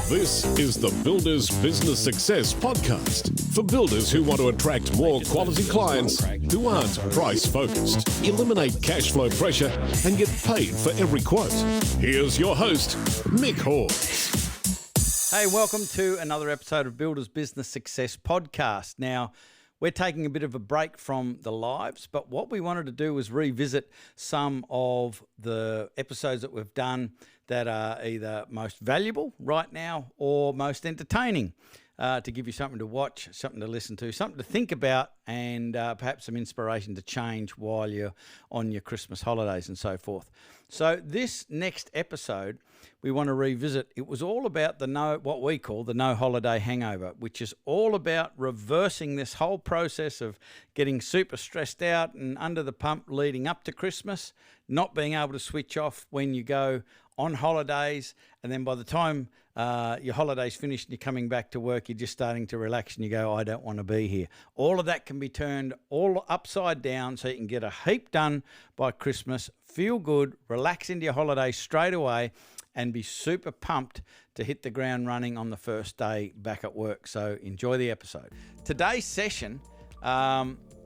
This is the Builders Business Success Podcast for builders who want to attract more quality clients who aren't price-focused, eliminate cash flow pressure, and get paid for every quote. Here's your host, Mick Hawes. Hey, welcome to another episode of Builders Business Success Podcast. Now, we're taking a bit of a break from the lives, but what we wanted to do was revisit some of the episodes that we've done that are either most valuable right now or most entertaining, to give you something to watch, something to listen to, something to think about, and perhaps some inspiration to change while you're on your Christmas holidays and so forth. So this next episode, we want to revisit. It was all about what we call the no holiday hangover, which is all about reversing this whole process of getting super stressed out and under the pump leading up to Christmas, not being able to switch off when you go on holidays, and then by the time your holiday's finished and you're coming back to work, you're just starting to relax and you go, I don't want to be here. All of that can be turned all upside down so you can get a heap done by Christmas, feel good, relax into your holiday straight away, and be super pumped to hit the ground running on the first day back at work. So enjoy the episode. Today's session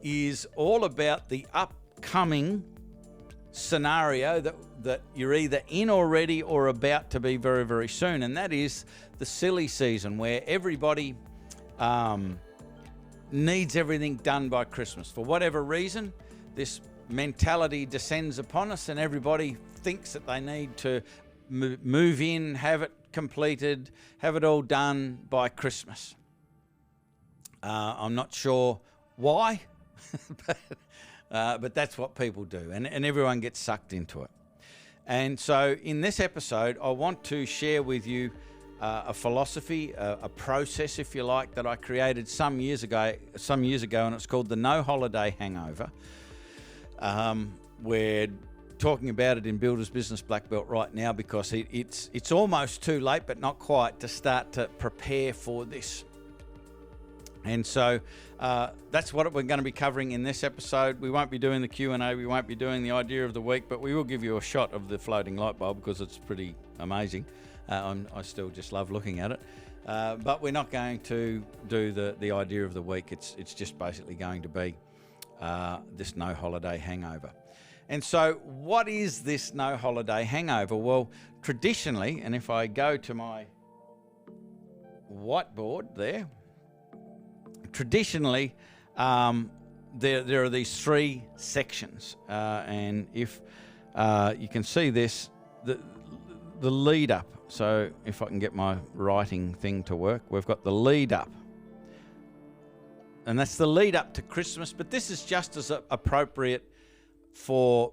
is all about the upcoming scenario that you're either in already or about to be very, very soon, and that is the silly season where everybody needs everything done by Christmas. For whatever reason, this mentality descends upon us and everybody thinks that they need to move in, have it completed, have it all done by Christmas. I'm not sure why, but that's what people do, and everyone gets sucked into it. And so in this episode, I want to share with you a philosophy, a process, if you like, that I created some years ago, and it's called the No Holiday Hangover. We're talking about it in Builders Business Blackbelt right now because it's almost too late, but not quite, to start to prepare for this. And so that's what we're going to be covering in this episode. We won't be doing the Q&A, we won't be doing the idea of the week, but we will give you a shot of the floating light bulb because it's pretty amazing. I still just love looking at it. But we're not going to do the idea of the week. It's just basically going to be this no holiday hangover. And so what is this no holiday hangover? Well, traditionally, and if I go to my whiteboard there, traditionally, there are these three sections, and if you can see this, the lead up. So if I can get my writing thing to work, we've got the lead up, and that's the lead up to Christmas. But this is just as appropriate for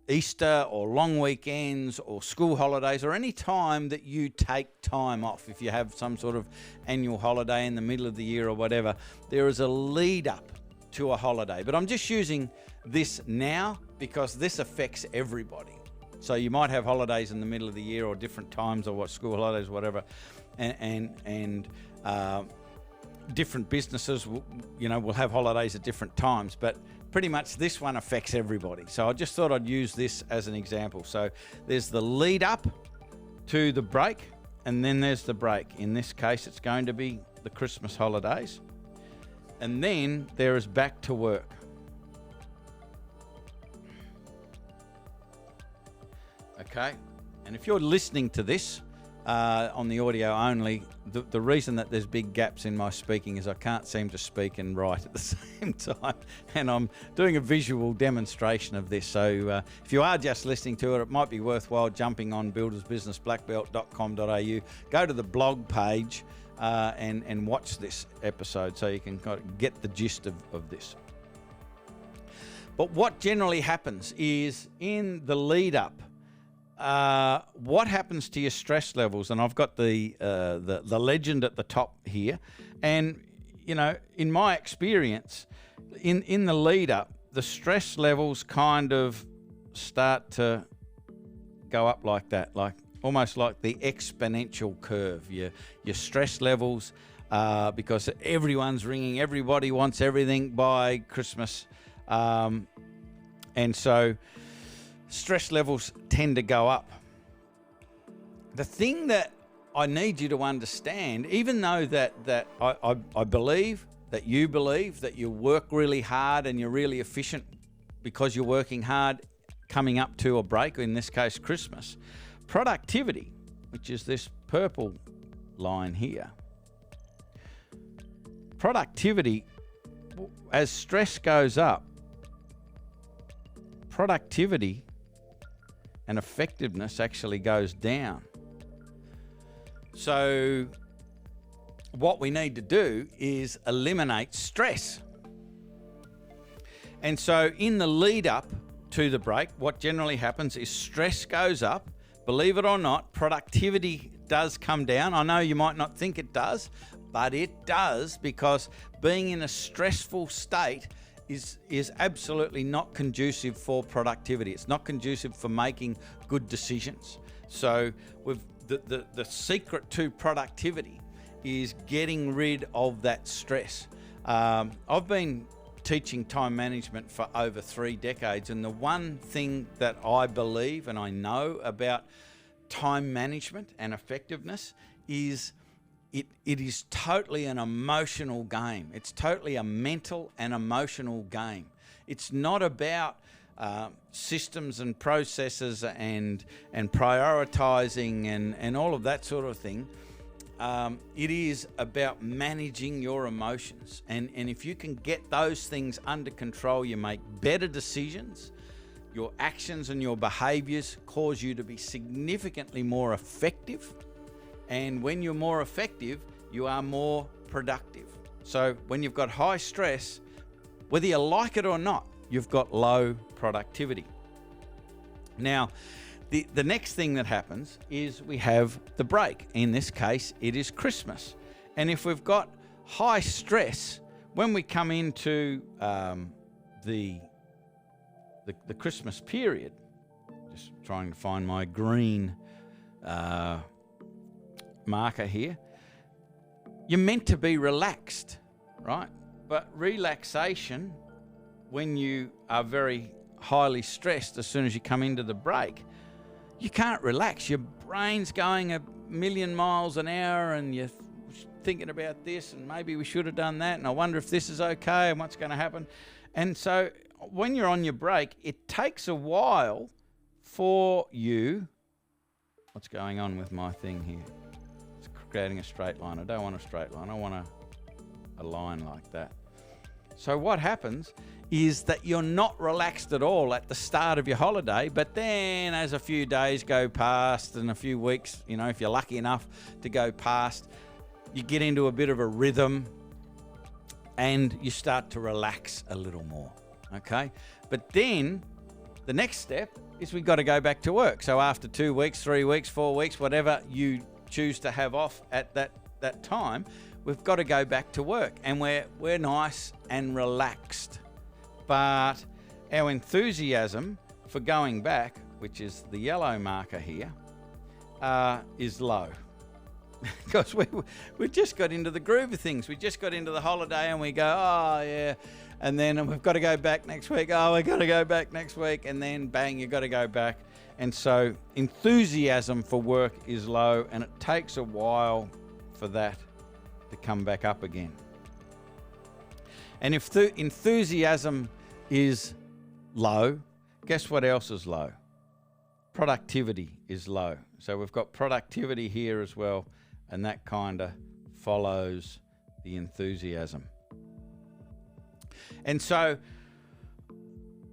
Easter or long weekends or school holidays or any time that you take time off. If you have some sort of annual holiday in the middle of the year or whatever, there is a lead up to a holiday. But I'm just using this now because this affects everybody. So you might have holidays in the middle of the year or different times or school holidays, whatever, and different businesses will have holidays at different times, but pretty much this one affects everybody. So I just thought I'd use this as an example. So there's the lead up to the break, and then there's the break. In this case, it's going to be the Christmas holidays. And then there is back to work. Okay, and if you're listening to this on the audio only, the reason that there's big gaps in my speaking is I can't seem to speak and write at the same time, and I'm doing a visual demonstration of this. So if you are just listening to it, it might be worthwhile jumping on buildersbusinessblackbelt.com.au, go to the blog page and watch this episode so you can kind of get the gist of this. But what generally happens is in the lead up, what happens to your stress levels? And I've got the legend at the top here. And, in my experience, in the lead up, the stress levels kind of start to go up like that, like almost like the exponential curve. Your stress levels, because everyone's ringing, everybody wants everything by Christmas. And so stress levels tend to go up. the thing that I need you to understand, even though that I believe that you work really hard and you're really efficient because you're working hard coming up to a break, or in this case, Christmas, productivity, which is this purple line here, productivity, as stress goes up, productivity and effectiveness actually goes down. So what we need to do is eliminate stress. And so in the lead up to the break, what generally happens is stress goes up. Believe it or not, productivity does come down. I know you might not think it does, but it does, because being in a stressful state is absolutely not conducive for productivity. It's not conducive for making good decisions. So the secret to productivity is getting rid of that stress. I've been teaching time management for over 3 decades, and the one thing that I believe and I know about time management and effectiveness is it is totally an emotional game. It's totally a mental and emotional game. It's not about systems and processes and prioritizing and all of that sort of thing. It is about managing your emotions. And if you can get those things under control, you make better decisions. Your actions and your behaviors cause you to be significantly more effective. And when you're more effective, you are more productive. So when you've got high stress, whether you like it or not, you've got low productivity. Now, the next thing that happens is we have the break. In this case, it is Christmas. And if we've got high stress, when we come into the Christmas period, just trying to find my green marker here, you're meant to be relaxed, right? But relaxation, when you are very highly stressed, as soon as you come into the break, you can't relax. Your brain's going 1,000,000 miles an hour and you're thinking about this and maybe we should have done that and I wonder if this is okay and what's going to happen. And so when you're on your break, it takes a while for you... What's going on with my thing here? It's creating a straight line. I don't want a straight line. I want a line like that. So what happens is that you're not relaxed at all at the start of your holiday, but then as a few days go past and a few weeks, you know, if you're lucky enough to go past, you get into a bit of a rhythm and you start to relax a little more, okay? But then the next step is we've got to go back to work. So after 2 weeks, 3 weeks, 4 weeks, whatever you choose to have off at that time, we've got to go back to work and we're nice and relaxed. But our enthusiasm for going back, which is the yellow marker here, is low. Because we just got into the groove of things. We just got into the holiday and we go, oh yeah, and then we've got to go back next week. Oh, we've got to go back next week, and then bang, you've got to go back. And so enthusiasm for work is low, and it takes a while for that to come back up again. And if the enthusiasm is low, guess what else is low? Productivity is low. So we've got productivity here as well, and that kind of follows the enthusiasm. And so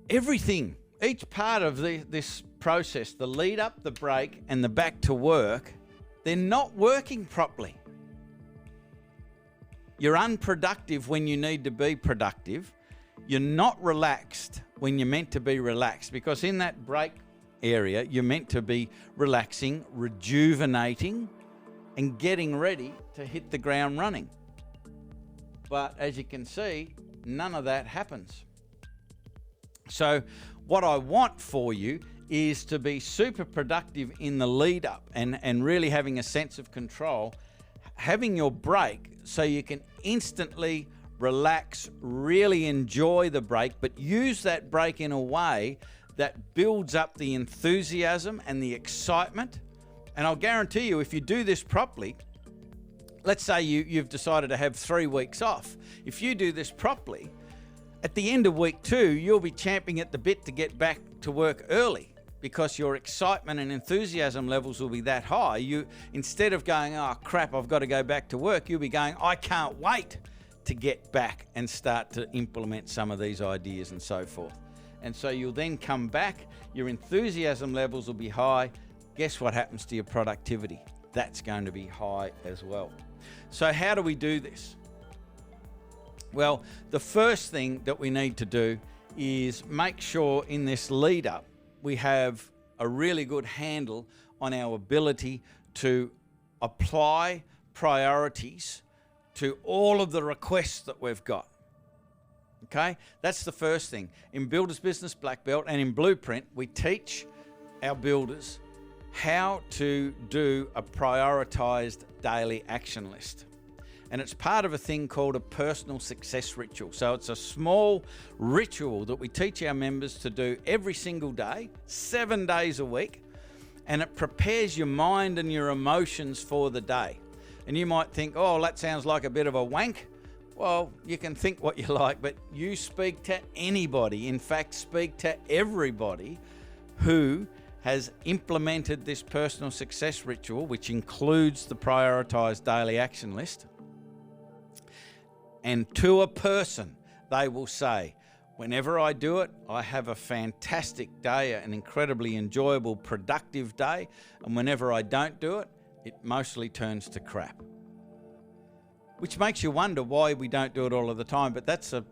everything, each part of this process, the lead up, the break, and the back to work, they're not working properly. You're unproductive when you need to be productive. You're not relaxed when you're meant to be relaxed, because in that break area, you're meant to be relaxing, rejuvenating, and getting ready to hit the ground running. But as you can see, none of that happens. So what I want for you is to be super productive in the lead up and really having a sense of control, having your break so you can instantly relax, really enjoy the break, but use that break in a way that builds up the enthusiasm and the excitement And I'll guarantee you, if you do this properly, let's say you've decided to have 3 weeks off. If you do this properly, at the end of week 2, you'll be champing at the bit to get back to work early, because your excitement and enthusiasm levels will be that high. You, instead of going, oh crap, I've got to go back to work, you'll be going, I can't wait to get back and start to implement some of these ideas and so forth. And so you'll then come back, your enthusiasm levels will be high. Guess what happens to your productivity? That's going to be high as well. So how do we do this? Well, the first thing that we need to do is make sure in this lead up we have a really good handle on our ability to apply priorities to all of the requests that we've got. Okay, that's the first thing. In Builders Business Blackbelt and in Blueprint, we teach our builders how to do a prioritized daily action list. And it's part of a thing called a personal success ritual. So it's a small ritual that we teach our members to do every single day, 7 days a week, and it prepares your mind and your emotions for the day. And you might think, oh, that sounds like a bit of a wank. Well, you can think what you like, but you speak to anybody, in fact, speak to everybody who has implemented this personal success ritual, which includes the prioritized daily action list. And to a person, they will say, whenever I do it, I have a fantastic day, an incredibly enjoyable, productive day. And whenever I don't do it, it mostly turns to crap. Which makes you wonder why we don't do it all of the time. But that's a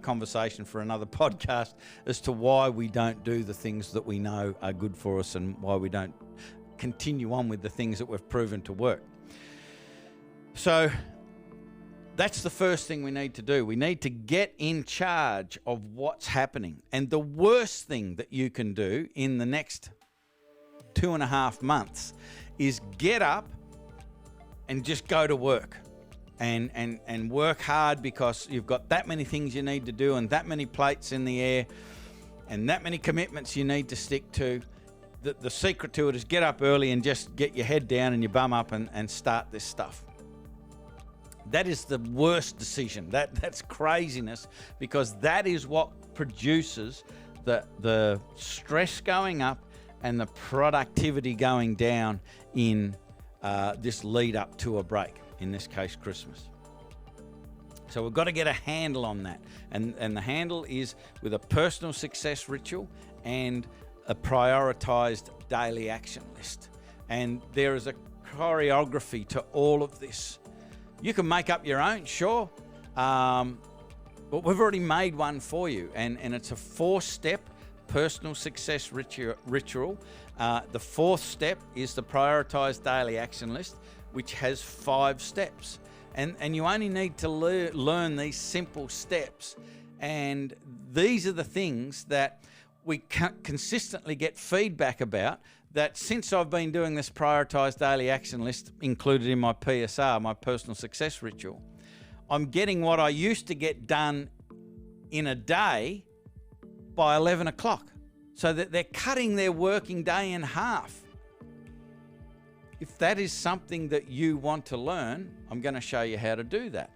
conversation for another podcast as to why we don't do the things that we know are good for us and why we don't continue on with the things that we've proven to work. So that's the first thing we need to do. We need to get in charge of what's happening. And the worst thing that you can do in the next 2.5 months is get up and just go to work and work hard because you've got that many things you need to do and that many plates in the air and that many commitments you need to stick to. The secret to it is get up early and just get your head down and your bum up and start this stuff. That is the worst decision. That's craziness, because that is what produces the stress going up and the productivity going down in this lead up to a break, in this case Christmas. So we've got to get a handle on that. And the handle is with a personal success ritual and a prioritized daily action list. And there is a choreography to all of this. You can make up your own, sure, but we've already made one for you, and it's a 4-step personal success ritual. The 4th step is the prioritized daily action list, which has 5 steps, and you only need to learn these simple steps, and these are the things that we consistently get feedback about. That since I've been doing this prioritized daily action list included in my PSR, my personal success ritual, I'm getting what I used to get done in a day by 11 o'clock. So that they're cutting their working day in half. If that is something that you want to learn, I'm going to show you how to do that.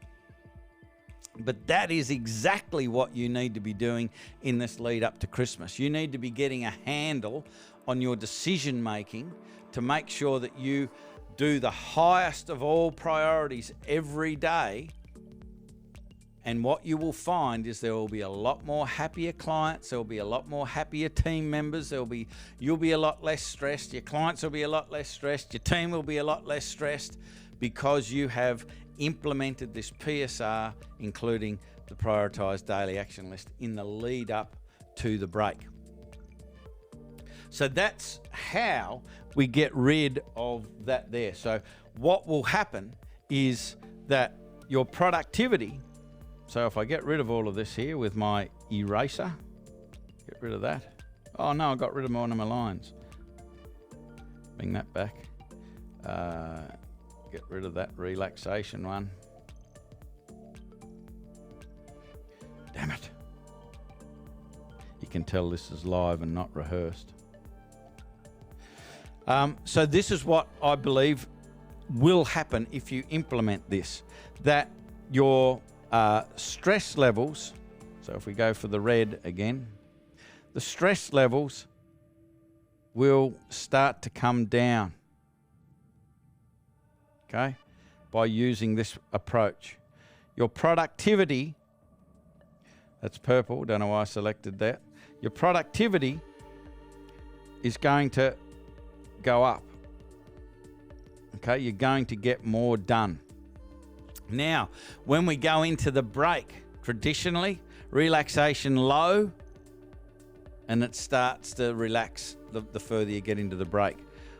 But that is exactly what you need to be doing in this lead up to Christmas. You need to be getting a handle on your decision making to make sure that you do the highest of all priorities every day. And what you will find is there will be a lot more happier clients, there will be a lot more happier team members, you'll be a lot less stressed, your clients will be a lot less stressed, your team will be a lot less stressed, because you have implemented this PSR, including the prioritized daily action list, in the lead up to the break. So that's how we get rid of that there. So what will happen is that your productivity, so if I get rid of all of this here with my eraser, get rid of that. Oh no, I got rid of one of my lines. Bring that back. Get rid of that relaxation one. Damn it. You can tell this is live and not rehearsed. So this is what I believe will happen if you implement this, that your stress levels, so if we go for the red again, the stress levels will start to come down, okay, by using this approach. Your productivity, that's purple, don't know why I selected that, your productivity is going to go up. Okay, you're going to get more done. Now, when we go into the break, traditionally, relaxation low, and it starts to relax the further you get into the break.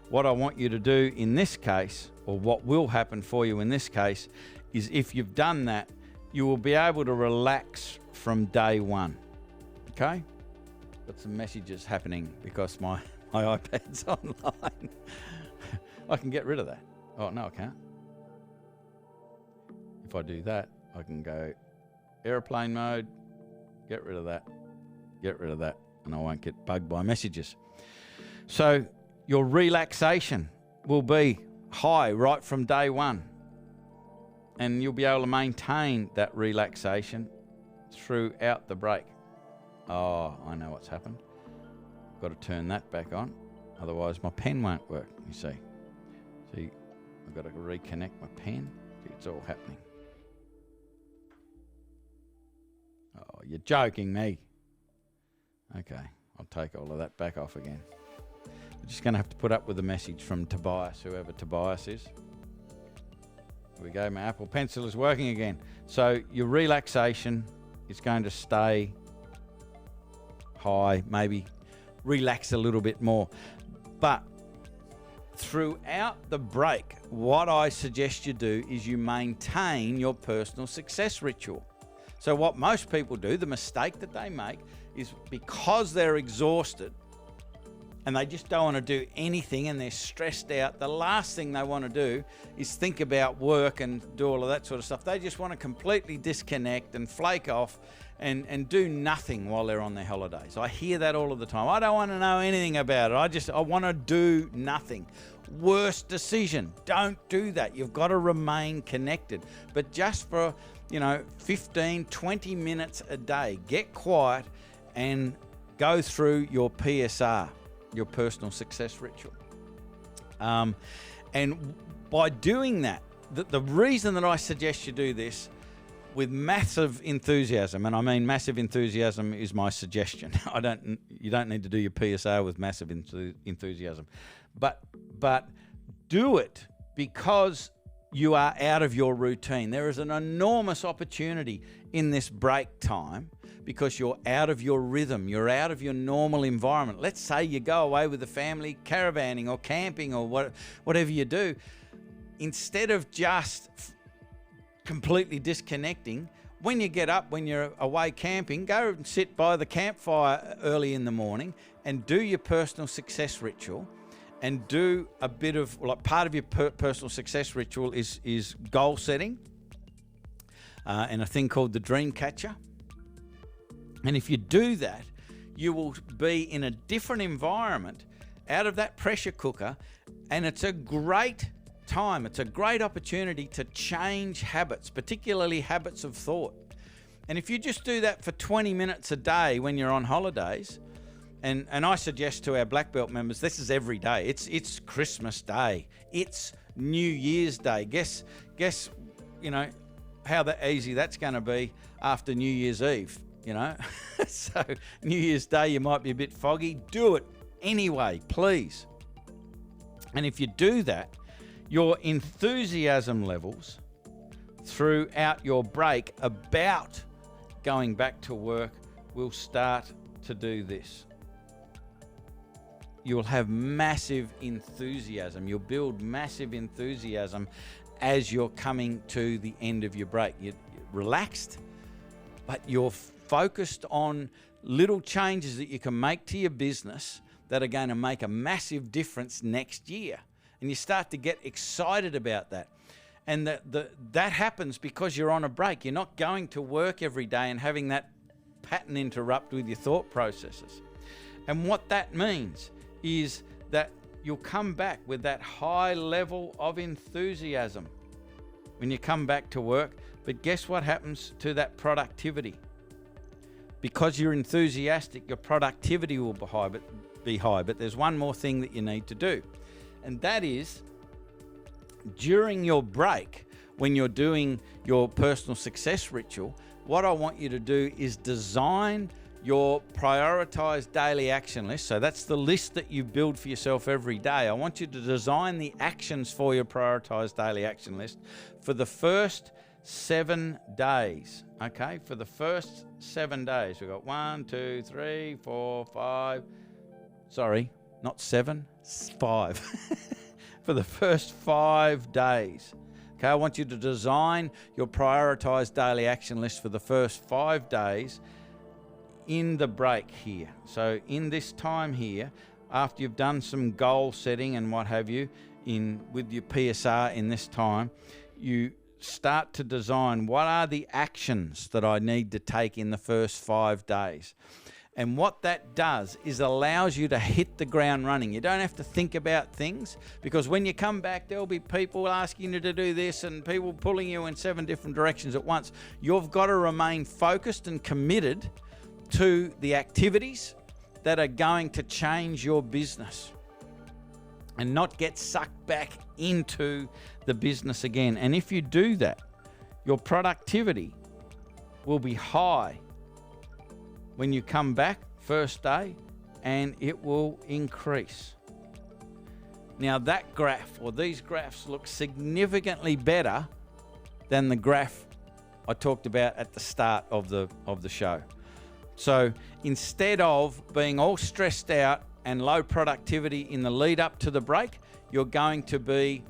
What I want you to do in this case, or what will happen for you in this case, is if you've done that, you will be able to relax from day one. Okay? Got some messages happening because my iPad's online. I can get rid of that. Oh, no, I can't. If I do that, I can go airplane mode, get rid of that, and I won't get bugged by messages. So your relaxation will be high right from day one, and you'll be able to maintain that relaxation throughout the break. Oh, I know what's happened. I've got to turn that back on, otherwise my pen won't work, you see. See, I've got to reconnect my pen. See, it's all happening. Oh, you're joking me. Okay, I'll take all of that back off again. We're just going to have to put up with a message from Tobias, whoever Tobias is. Here we go, my Apple Pencil is working again. So your relaxation is going to stay high, maybe relax a little bit more. But throughout the break, what I suggest you do is you maintain your personal success ritual. So what most people do, the mistake that they make, is because they're exhausted and they just don't want to do anything and they're stressed out, the last thing they want to do is think about work and do all of that sort of stuff. They just want to completely disconnect and flake off and do nothing while they're on their holidays. I hear that all of the time. I don't want to know anything about it. I want to do nothing. Worst decision. Don't do that. You've got to remain connected. But just for 15, 20 minutes a day, get quiet and go through your PSR, your personal success ritual. And by doing that, the reason that I suggest you do this with massive enthusiasm, and I mean massive enthusiasm is my suggestion. You don't need to do your PSR with massive enthusiasm, but do it because you are out of your routine. There is an enormous opportunity in this break time because you're out of your rhythm. You're out of your normal environment. Let's say you go away with the family, caravanning or camping or whatever you do. Instead of just completely disconnecting, when you get up, when you're away camping, go and sit by the campfire early in the morning and do your personal success ritual. And do a bit of, part of your personal success ritual is goal setting and a thing called the dream catcher. And if you do that, you will be in a different environment out of that pressure cooker, and it's a great time. It's a great opportunity to change habits, particularly habits of thought. And if you just do that for 20 minutes a day when you're on holidays, and I suggest to our Black Belt members, this is every day. It's Christmas Day. It's New Year's Day. Guess how easy that's going to be after New Year's Eve, So New Year's Day, you might be a bit foggy. Do it anyway, please. And if you do that, your enthusiasm levels throughout your break about going back to work will start to do this. You'll have massive enthusiasm. You'll build massive enthusiasm as you're coming to the end of your break. You're relaxed, but you're focused on little changes that you can make to your business that are going to make a massive difference next year. And you start to get excited about that. And that happens because you're on a break. You're not going to work every day and having that pattern interrupt with your thought processes. And what that means is that you'll come back with that high level of enthusiasm when you come back to work. But guess what happens to that productivity? Because you're enthusiastic, your productivity will be high. But there's one more thing that you need to do, and that is during your break, when you're doing your personal success ritual, what I want you to do is design your prioritized daily action list. So that's the list that you build for yourself every day. I want you to design the actions for your prioritized daily action list for the first 7 days. Okay, for the first 7 days. We've got 1, 2, 3, 4, 5. Sorry, not 7, 5. For the first 5 days. Okay, I want you to design your prioritized daily action list for the first 5 days in the break here. So in this time here, after you've done some goal setting and what have you with your PSR in this time, you start to design what are the actions that I need to take in the first 5 days. And what that does is allows you to hit the ground running. You don't have to think about things, because when you come back, there'll be people asking you to do this and people pulling you in 7 different directions at once. You've got to remain focused and committed to the activities that are going to change your business and not get sucked back into the business again. And if you do that, your productivity will be high when you come back first day, and it will increase. Now that graph, or these graphs, look significantly better than the graph I talked about at the start of the show. So instead of being all stressed out and low productivity in the lead up to the break, you're going to be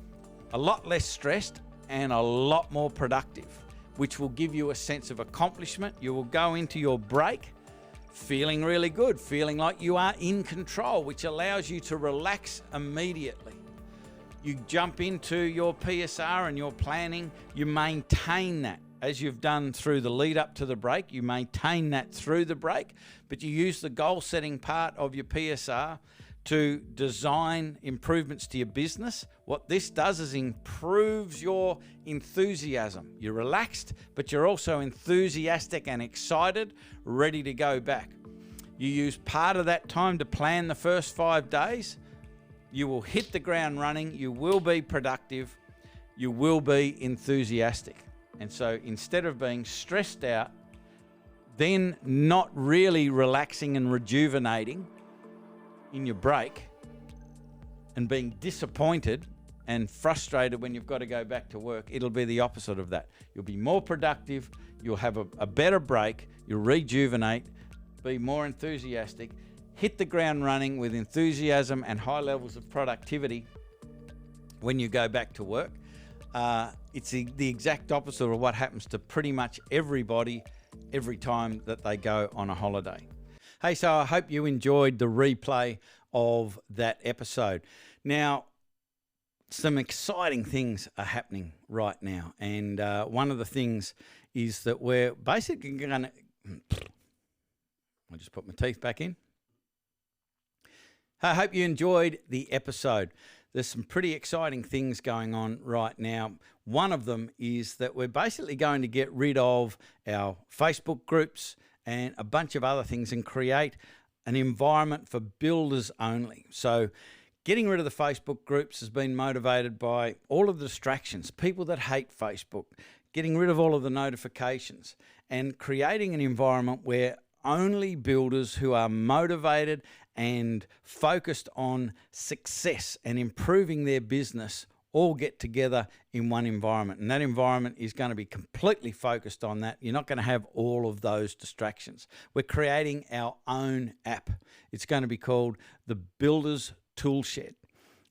a lot less stressed and a lot more productive, which will give you a sense of accomplishment. You will go into your break feeling really good, feeling like you are in control, which allows you to relax immediately. You jump into your PSR and your planning, you maintain that as you've done through the lead up to the break, you maintain that through the break, but you use the goal setting part of your PSR to design improvements to your business. What this does is improves your enthusiasm. You're relaxed, but you're also enthusiastic and excited, ready to go back. You use part of that time to plan the first 5 days. You will hit the ground running. You will be productive. You will be enthusiastic. And so instead of being stressed out, then not really relaxing and rejuvenating in your break, and being disappointed and frustrated when you've got to go back to work, it'll be the opposite of that. You'll be more productive, you'll have a better break, you'll rejuvenate, be more enthusiastic, hit the ground running with enthusiasm and high levels of productivity when you go back to work. It's the exact opposite of what happens to pretty much everybody every time that they go on a holiday. Hey, so I hope you enjoyed the replay of that episode. Now, some exciting things are happening right now. And one of the things is that we're basically going to... I'll just put my teeth back in. I hope you enjoyed the episode. There's some pretty exciting things going on right now. One of them is that we're basically going to get rid of our Facebook groups and a bunch of other things and create an environment for builders only. So getting rid of the Facebook groups has been motivated by all of the distractions, people that hate Facebook, getting rid of all of the notifications, and creating an environment where only builders who are motivated and focused on success and improving their business all get together in one environment. And that environment is going to be completely focused on that. You're not going to have all of those distractions. We're creating our own app. It's going to be called the Builders Toolshed.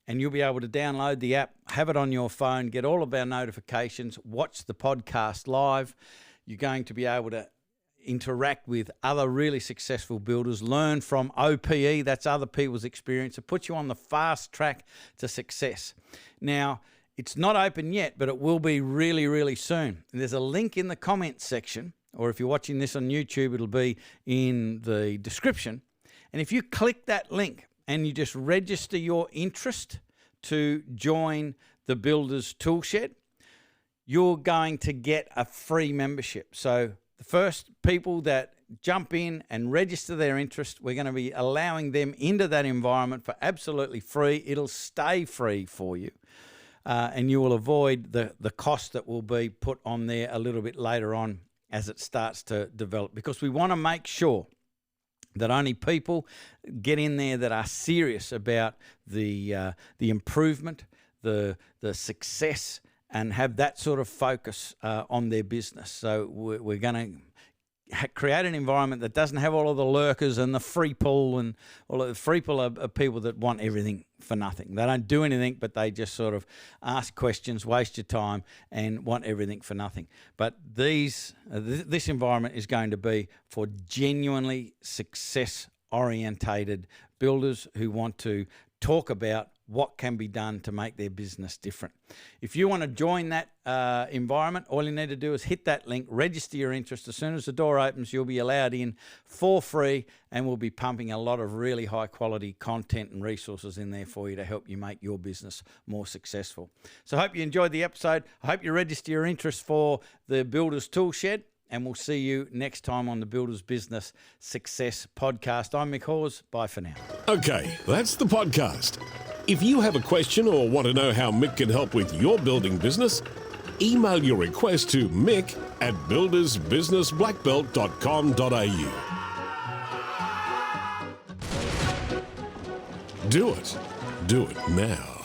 And you'll be able to download the app, have it on your phone, get all of our notifications, watch the podcast live. You're going to be able to interact with other really successful builders, learn from OPE, that's other people's experience. It puts you on the fast track to success. Now, it's not open yet, but it will be really, really soon. And there's a link in the comments section, or if you're watching this on YouTube, it'll be in the description. And if you click that link and you just register your interest to join the Builders Toolshed, you're going to get a free membership. So the first people that jump in and register their interest, we're going to be allowing them into that environment for absolutely free. It'll stay free for you. And you will avoid the cost that will be put on there a little bit later on as it starts to develop, because we want to make sure that only people get in there that are serious about the improvement, the success, and have that sort of focus on their business. So we're going to create an environment that doesn't have all of the lurkers and the free pull, and all of the free pull are people that want everything for nothing. They don't do anything, but they just sort of ask questions, waste your time, and want everything for nothing. But this environment is going to be for genuinely success-orientated builders who want to talk about what can be done to make their business different. If you want to join that environment, all you need to do is hit that link, register your interest. As soon as the door opens, you'll be allowed in for free, and we'll be pumping a lot of really high quality content and resources in there for you to help you make your business more successful. So I hope you enjoyed the episode. I hope you register your interest for the Builders Toolshed, and we'll see you next time on the Builders Business Success Podcast. I'm Mick Hawes. Bye for now. Okay, that's the podcast. If you have a question or want to know how Mick can help with your building business, email your request to mick@buildersbusinessblackbelt.com.au. Do it now.